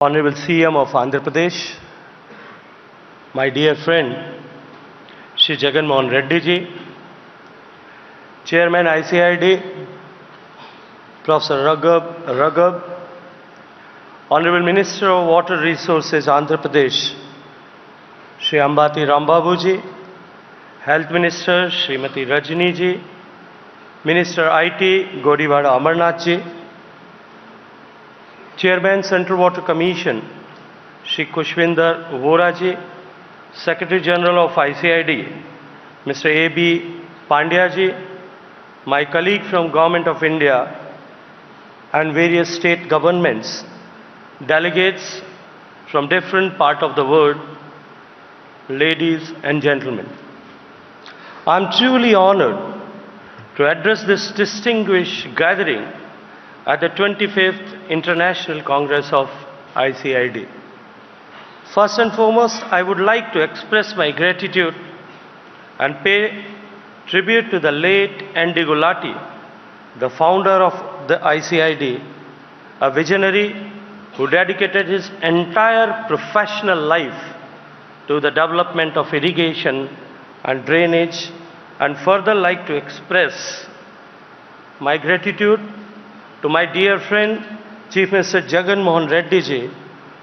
Honorable CM of Andhra Pradesh, my dear friend Shri Jagan Reddy ji, Chairman ICID, Professor Raghav, Honorable Minister of Water Resources Andhra Pradesh, Shri Ambati Rambabu ji, Health Minister Srimati Rajni ji, Minister IT Godiwada Amarnath ji, Chairman Central Water Commission, Shri Kushwinder Vora ji, Secretary General of ICID, Mr. A.B. Pandya ji, my colleague from Government of India and various state governments, delegates from different parts of the world, ladies and gentlemen. I am truly honored to address this distinguished gathering at the 25th International Congress of ICID. First and foremost, I would like to express my gratitude and pay tribute to the late Andy Gulati, the founder of the ICID, a visionary who dedicated his entire professional life to the development of irrigation and drainage, and further like to express my gratitude to my dear friend Chief Minister Jagan Reddy ji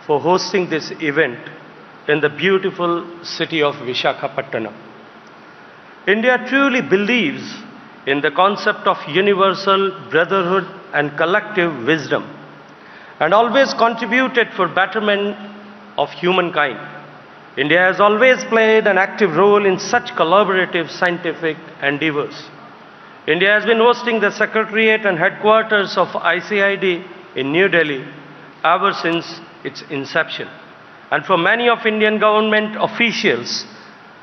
for hosting this event in the beautiful city of Visakhapatnam. India truly believes in the concept of universal brotherhood and collective wisdom, and always contributed for betterment of humankind. India has always played an active role in such collaborative scientific endeavors. India has been hosting the Secretariat and headquarters of ICID in New Delhi ever since its inception. And for many of Indian government officials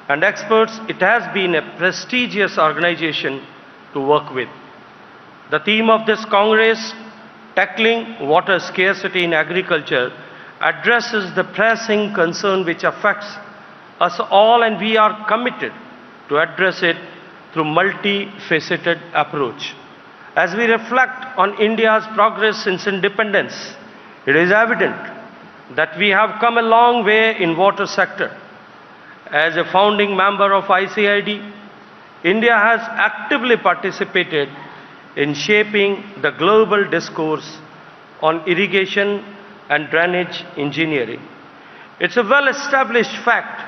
and experts, it has been a prestigious organization to work with. The theme of this Congress, Tackling Water Scarcity in Agriculture, addresses the pressing concern which affects us all, and we are committed to address it through multifaceted approach. As we reflect on India's progress since independence, it is evident that we have come a long way in water sector. As a founding member of ICID, India has actively participated in shaping the global discourse on irrigation and drainage engineering. It's a well-established fact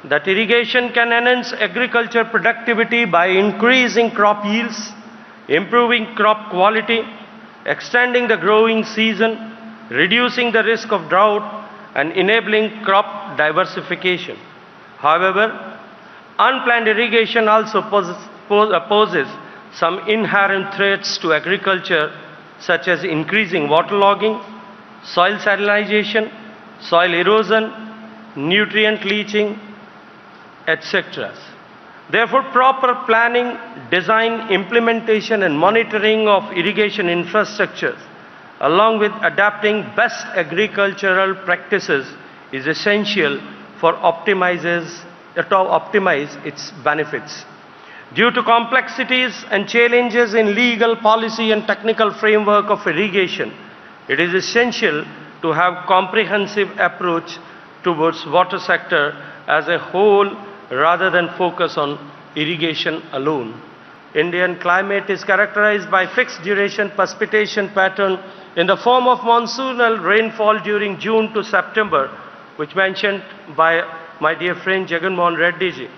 that irrigation can enhance agriculture productivity by increasing crop yields, improving crop quality, extending the growing season, reducing the risk of drought, and enabling crop diversification. However, unplanned irrigation also poses some inherent threats to agriculture, such as increasing waterlogging, soil salinization, soil erosion, nutrient leaching, etc. Therefore, proper planning, design, implementation and monitoring of irrigation infrastructure, along with adapting best agricultural practices, is essential for optimize its benefits. Due to complexities and challenges in legal, policy and technical framework of irrigation, it is essential to have comprehensive approach towards water sector as a whole rather than focus on irrigation alone. Indian climate is characterized by fixed duration precipitation pattern in the form of monsoonal rainfall during June to September, which mentioned by my dear friend Jagan Reddy ji.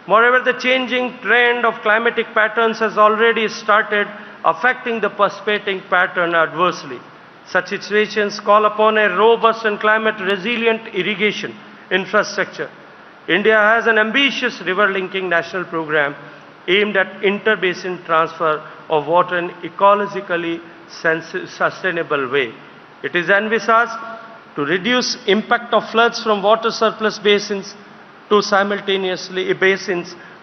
Moreover, the changing trend of climatic patterns has already started affecting the precipitating pattern adversely. Such situations call upon a robust and climate-resilient irrigation infrastructure. India has an ambitious river-linking national program aimed at interbasin transfer of water in ecologically sustainable way. It is envisaged to reduce impact of floods from water surplus basins to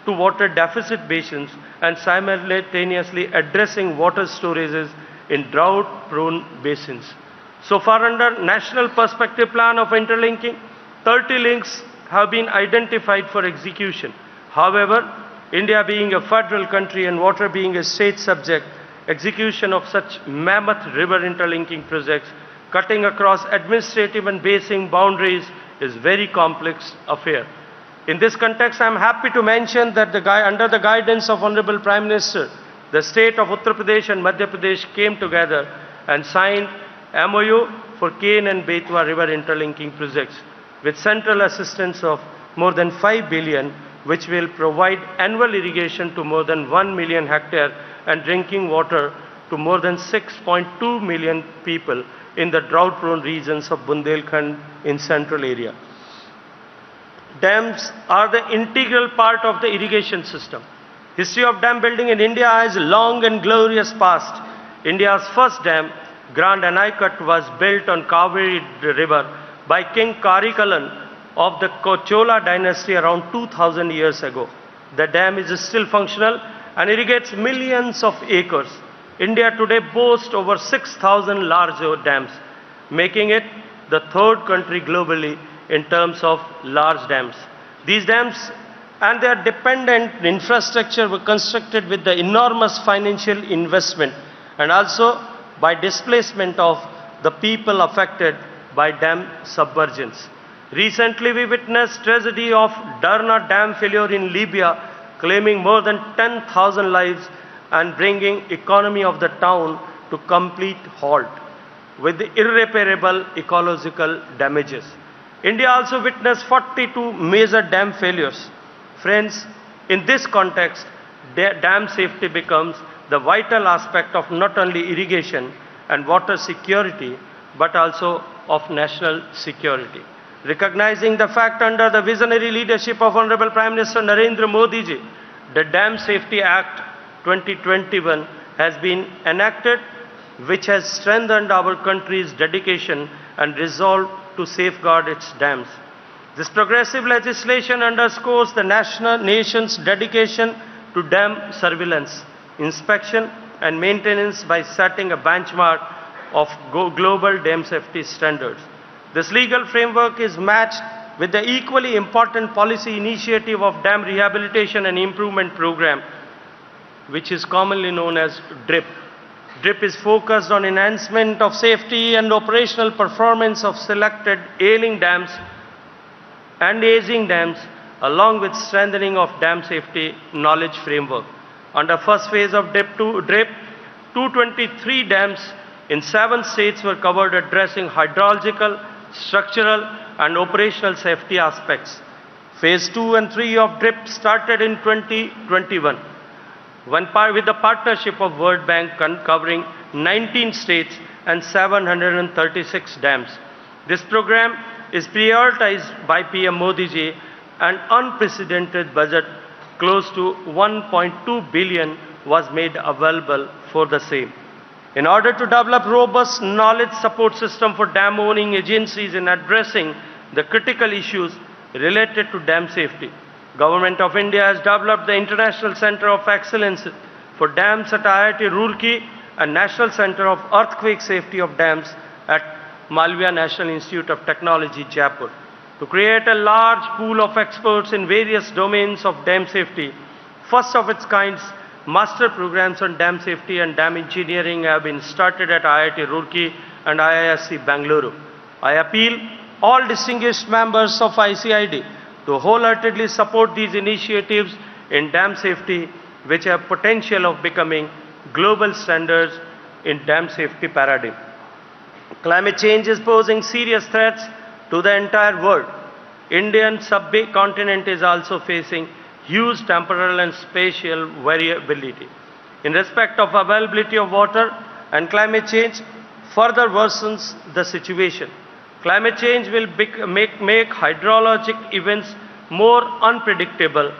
water deficit basins, and simultaneously addressing water storages in drought-prone basins. So far, under National Perspective Plan of Interlinking, 30 links have been identified for execution. However, India being a federal country and water being a state subject, execution of such mammoth river interlinking projects cutting across administrative and basic boundaries is very complex affair. In this context, I am happy to mention that under the guidance of Honorable Prime Minister, the state of Uttar Pradesh and Madhya Pradesh came together and signed MOU for Ken and Betwa river interlinking projects with central assistance of more than 5 billion, which will provide annual irrigation to more than 1 million hectares and drinking water to more than 6.2 million people in the drought-prone regions of Bundelkhand in central area. Dams are the integral part of the irrigation system. History of dam building in India has a long and glorious past. India's first dam, Grand Anaicut, was built on Kaveri River by King Karikalan of the Chola dynasty around 2000 years ago. The dam is still functional and irrigates millions of acres. India today boasts over 6,000 large dams, making it the third country globally in terms of large dams. These dams and their dependent infrastructure were constructed with the enormous financial investment and also by displacement of the people affected by dam submergence. Recently, we witnessed tragedy of Darna dam failure in Libya, claiming more than 10,000 lives and bringing economy of the town to complete halt with irreparable ecological damages. India also witnessed 42 major dam failures. Friends, in this context, dam safety becomes the vital aspect of not only irrigation and water security, but also of national security. Recognizing the fact under the visionary leadership of Honorable Prime Minister Narendra Modi ji, the Dam Safety Act 2021 has been enacted, which has strengthened our country's dedication and resolve to safeguard its dams. This progressive legislation underscores the nation's dedication to dam surveillance, inspection and maintenance by setting a benchmark of global dam safety standards. This legal framework is matched with the equally important policy initiative of Dam Rehabilitation and Improvement Program, which is commonly known as DRIP. DRIP is focused on enhancement of safety and operational performance of selected ailing dams and aging dams, along with strengthening of dam safety knowledge framework. Under first phase of DRIP, 223 dams in 7 states were covered, addressing hydrological, structural and operational safety aspects. Phase 2 and 3 of DRIP started in 2021 with the partnership of World Bank covering 19 states and 736 dams. This program is prioritized by PM Modi ji, an unprecedented budget close to 1.2 billion was made available for the same. In order to develop robust knowledge support system for dam owning agencies in addressing the critical issues related to dam safety, Government of India has developed the International Center of Excellence for Dams at IIT Roorkee and National Center of Earthquake Safety of Dams at Malviya National Institute of Technology, Jaipur, to create a large pool of experts in various domains of dam safety. First of its kind, master programs on dam safety and dam engineering have been started at IIT Roorkee and IISc Bangalore. I appeal all distinguished members of ICID to wholeheartedly support these initiatives in dam safety, which have potential of becoming global standards in dam safety paradigm. Climate change is posing serious threats to the entire world. Indian subcontinent is also facing huge temporal and spatial variability. In respect of availability of water, and climate change further worsens the situation. Climate change will make hydrologic events more unpredictable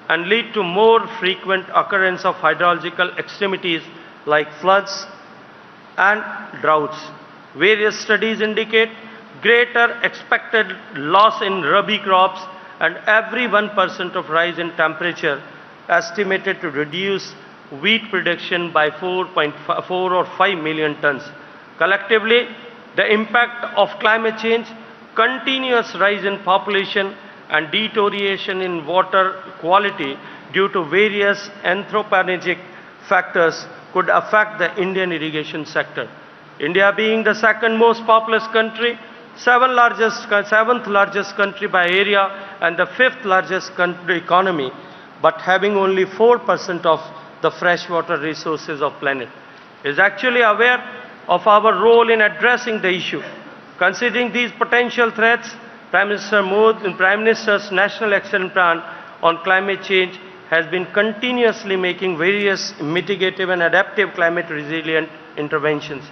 and lead to more frequent occurrence of hydrological extremities like floods and droughts. Various studies indicate greater expected loss in rabi crops, and every 1% of rise in temperature estimated to reduce wheat production by 4.4 or 5 million tons. Collectively, the impact of climate change, continuous rise in population and deterioration in water quality due to various anthropogenic factors could affect the Indian irrigation sector. India being the second most populous country, seventh largest country by area, and the fifth largest country economy, but having only 4% of the freshwater resources of planet, is actually aware of our role in addressing the issue. Considering these potential threats, Prime Minister's National Action Plan on Climate Change has been continuously making various mitigative and adaptive climate resilient interventions.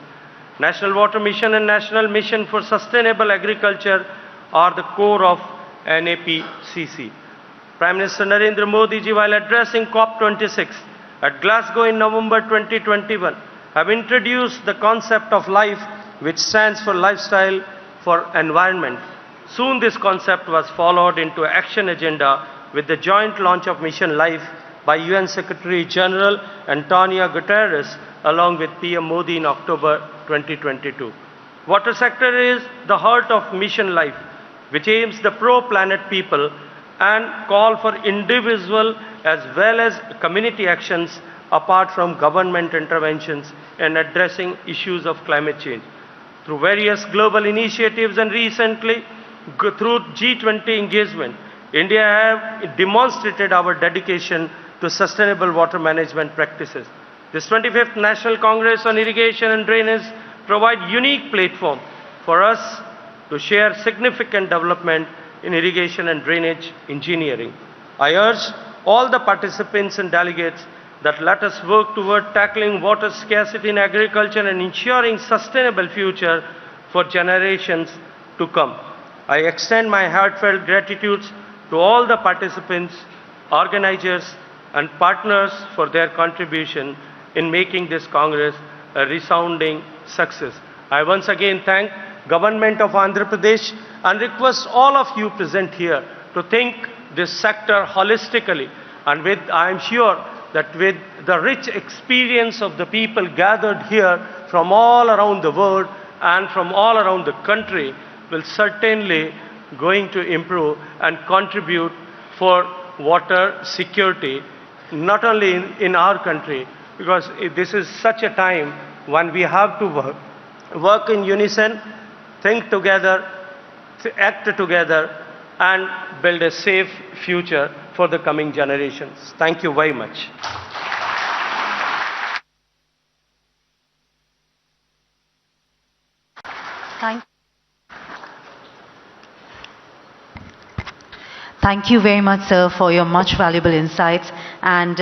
National Water Mission and National Mission for Sustainable Agriculture are the core of NAPCC. Prime Minister Narendra Modi ji, while addressing COP26 at Glasgow in November 2021, have introduced the concept of life, which stands for lifestyle for environment. Soon this concept was followed into action agenda with the joint launch of Mission Life by UN Secretary General Antonio Guterres along with PM Modi in October 2022. Water sector is the heart of Mission Life, which aims the pro-planet people and call for individual as well as community actions apart from government interventions in addressing issues of climate change. Through various global initiatives and recently through G20 engagement, India have demonstrated our dedication to sustainable water management practices. This 25th National Congress on Irrigation and Drainage provide unique platform for us to share significant development in irrigation and drainage engineering. I urge all the participants and delegates that let us work toward tackling water scarcity in agriculture and ensuring sustainable future for generations to come. I extend my heartfelt gratitude to all the participants, organizers, and partners for their contribution in making this Congress a resounding success. I once again thank Government of Andhra Pradesh and request all of you present here to think this sector holistically, and I am sure that with the rich experience of the people gathered here from all around the world and from all around the country, will certainly going to improve and contribute for water security, not only in our country, because this is such a time when we have to work in unison, think together, act together, and build a safe future for the coming generations. Thank you very much. Thank you very much, sir, for your much valuable insights. And